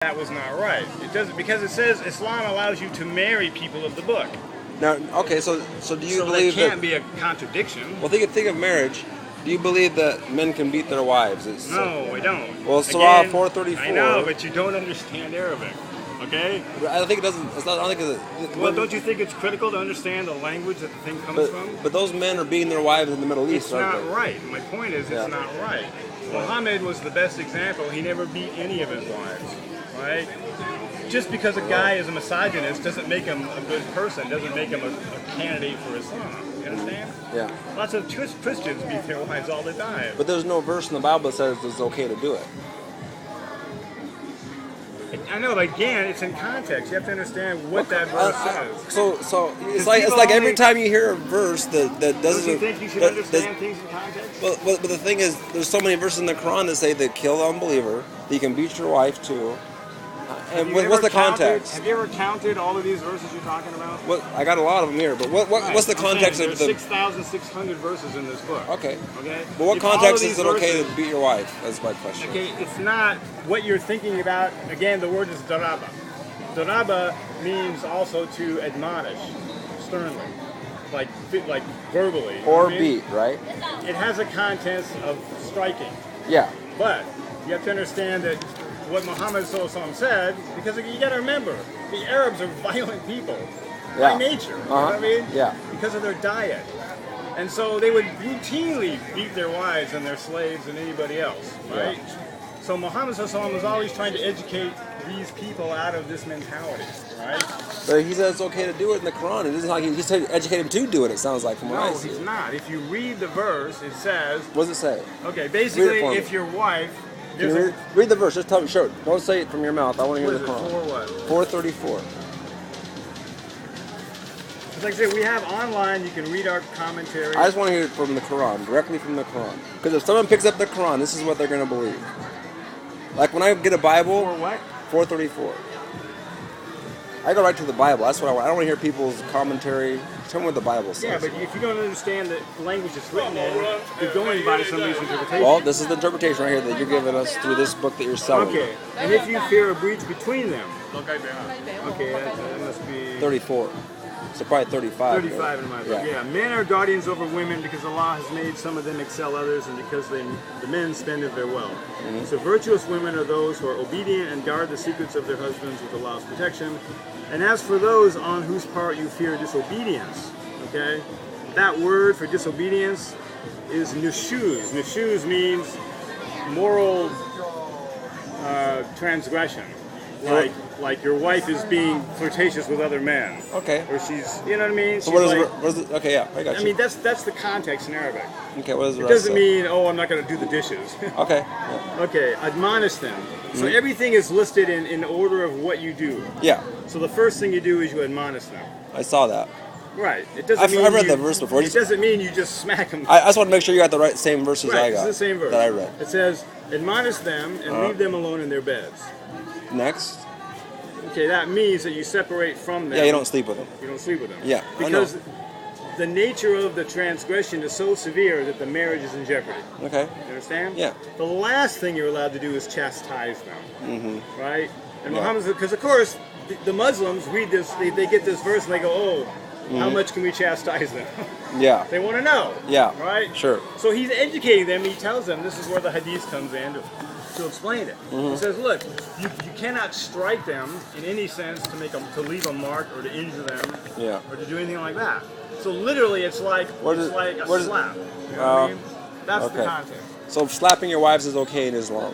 that was not right. It doesn't, because it says Islam allows you to marry people of the book. Now, okay, so do you believe that can't be a contradiction? Well, think of marriage. Do you believe that men can beat their wives? No, I don't. Well, Surah 434. I know, but you don't understand Arabic. Okay? I think it doesn't. It's not. I don't think well, don't you think it's critical to understand the language that the thing comes from? But those men are beating their wives in the Middle East. It's not right. My point is, it's not right. Muhammad was the best example. He never beat any of his wives. Right? Just because a guy is a misogynist doesn't make him a good person, doesn't make him a candidate for Islam. You understand? Yeah. Lots of Christians beat their wives all the time. But there's no verse in the Bible that says it's okay to do it. I know, but again, it's in context. You have to understand what that verse says. So it's like every time you hear a verse that doesn't. Don't you think you should understand things in context? Well, but the thing is, there's so many verses in the Quran that say that kill the unbeliever, that you can beat your wife too. And what's the context? Have you ever counted all of these verses you're talking about? Well, I got a lot of them here, but what's the context of the? There's 6,600 verses in this book. Okay. Okay. But what context is it okay to beat your wife? That's my question. Okay, it's not what you're thinking about. Again, the word is daraba. Daraba means also to admonish sternly, like verbally. Or beat, right? It has a context of striking. Yeah. But you have to understand that what Muhammad said, because you got to remember, the Arabs are violent people by nature. You know what I mean? Yeah. Because of their diet. And so they would routinely beat their wives and their slaves and anybody else, right? Yeah. So Muhammad was always trying to educate these people out of this mentality, right? But he said it's okay to do it in the Quran. It isn't like he said educate him to do it, it sounds like, from what I see. No, he's not. If you read the verse, it says... What does it say? Okay, basically, if your wife... Read the verse. Just tell me. Show it. Don't say it from your mouth. I want to hear the Quran. 434. Like I said, we have online. You can read our commentary. I just want to hear it from the Quran, directly from the Quran. Because if someone picks up the Quran, this is what they're going to believe. Like when I get a Bible. 434. I go right to the Bible. That's what I want. I don't want to hear people's commentary. Tell me what the Bible says. Yeah, but if you don't understand the language it's written in, you're going by somebody's interpretation. Well, this is the interpretation right here that you're giving us through this book that you're selling. Okay, and if you fear a breach between them, okay, that must be 34. So probably 35. 35 in my book. Yeah, men are guardians over women because Allah has made some of them excel others, and because the men spend of their wealth. Mm-hmm. So virtuous women are those who are obedient and guard the secrets of their husbands with Allah's protection. And as for those on whose part you fear disobedience, okay, that word for disobedience is nushuz. Nushuz means moral transgression. Like your wife is being flirtatious with other men. Okay. Or she's, you know what I mean? So what is it? Okay, yeah, I got you. I mean, that's the context in Arabic. Okay, what is the rest? It doesn't mean, I'm not going to do the dishes. Okay. Yeah. Okay, admonish them. So everything is listed in order of what you do. Yeah. So the first thing you do is you admonish them. I saw that. Right. It doesn't mean I've read that verse before. It doesn't mean you just smack them. I just want to make sure you got the same verses I got. It's the same verse that I read. It says, admonish them and leave them alone in their beds. Next. Okay, that means that you separate from them. Yeah, you don't sleep with them. You don't sleep with them. Yeah, because the nature of the transgression is so severe that the marriage is in jeopardy. Okay. You understand? Yeah. The last thing you're allowed to do is chastise them. Mm-hmm. Right? And Muhammad, because of course, the Muslims read this, they get this verse and they go, how much can we chastise them? Yeah. They want to know. Yeah. Right? Sure. So he's educating them. He tells them this is where the hadith comes in to explain it. He says, look, you cannot strike them in any sense to leave a mark or to injure them or to do anything like that. So literally, it's like a slap. You know what I mean? That's the context. So slapping your wives is okay in Islam.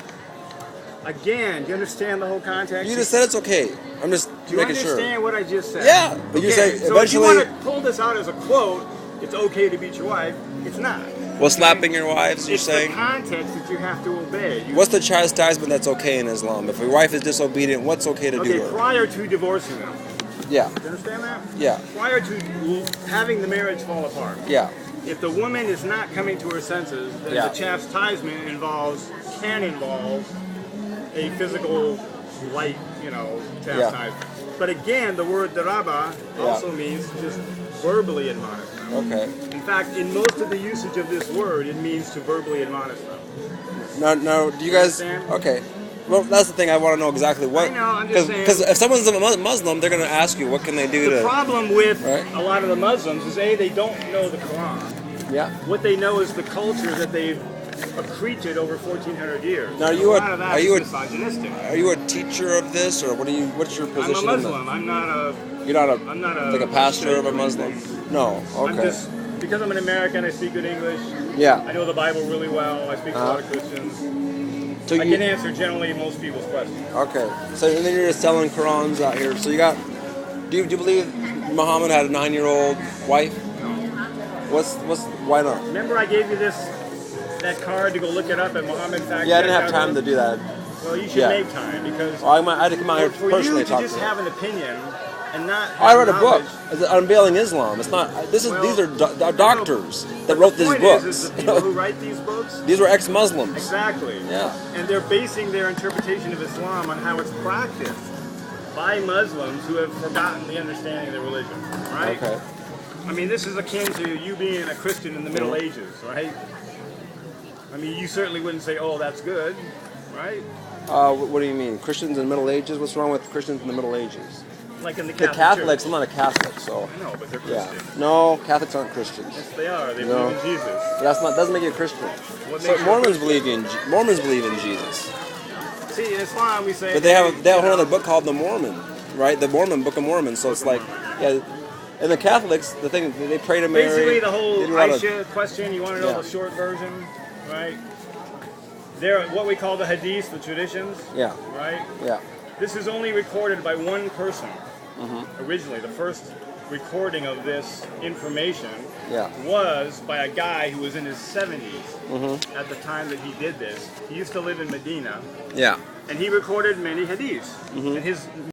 Again, do you understand the whole context? You just said it's okay. I'm just making sure. Do you understand what I just said? Yeah, but you say so eventually. If you want to pull this out as a quote, it's okay to beat your wife. It's not. Well, slapping your wives, you're saying? It's the context that you have to obey. What's the chastisement that's okay in Islam? If your wife is disobedient, what's okay to do to her? Prior to divorcing them. Yeah. Do you understand that? Yeah. Prior to having the marriage fall apart. Yeah. If the woman is not coming to her senses, then the chastisement can involve a physical, light, chastisement. Yeah. But again, the word daraba also means just verbally admonish them. Okay. In fact, in most of the usage of this word, it means to verbally admonish them. No, do you guys... Understand? Okay. Well, that's the thing. I want to know exactly what. I know, I'm just saying. Because if someone's a Muslim, they're going to ask you, what can they do The to... problem with Right? a lot of the Muslims is they don't know the Quran. Yeah. What they know is the culture that they've accreted over 1,400 years. Now, a lot of that is misogynistic. Are you a teacher of this, or what's your position? I'm a Muslim. I'm not a. You're not a. I'm not a. Like a pastor of a Muslim. No. Okay. I'm just because I'm an American. I speak good English. Yeah. I know the Bible really well. I speak to a lot of Christians. So I can answer generally most people's questions. Okay. So and then you're just selling Qurans out here. So you got. Do you believe Muhammad had a 9-year-old wife? Why not? Remember I gave you that card to go look it up at Muhammad Fact. Yeah, I didn't have time to do that. Well, you should make time because I had to come out here for personally you to talk just to have an opinion and not. I read a book. knowledge. It's Unveiling Islam. It's not. These are doctors that wrote these The books. point is the people who write these books. These were ex-Muslims. Exactly. Yeah. And they're basing their interpretation of Islam on how it's practiced by Muslims who have forgotten the understanding of their religion. Right? Okay. I mean, this is akin to you being a Christian in the Middle Ages, right? I mean, you certainly wouldn't say, "Oh, that's good," right? What do you mean? Christians in the Middle Ages? What's wrong with Christians in the Middle Ages? Like in the The Catholic Catholics. Church. I'm not a Catholic, so. I know, but they're Yeah. Christian. No, Catholics aren't Christians. Yes, they are. They No. believe in Jesus. That's not. Doesn't make you a Christian. What So makes you a Mormons Christian? believe in Jesus, See, in Islam, we say. but they have a whole other book called the Mormon, right? The Mormon Book of Mormon. So it's like, yeah. And the Catholics, the thing they pray to Mary. Basically, the whole they do a lot of- Aisha question. You want to know Yeah. the short version, right? They're what we call the hadiths, the traditions, Yeah. right? Yeah. This is only recorded by one person. Originally, the first recording of this information Yeah. was by a guy who was in his 70s at the time that he did this. He used to live in Medina, Yeah. and he recorded many hadiths. And his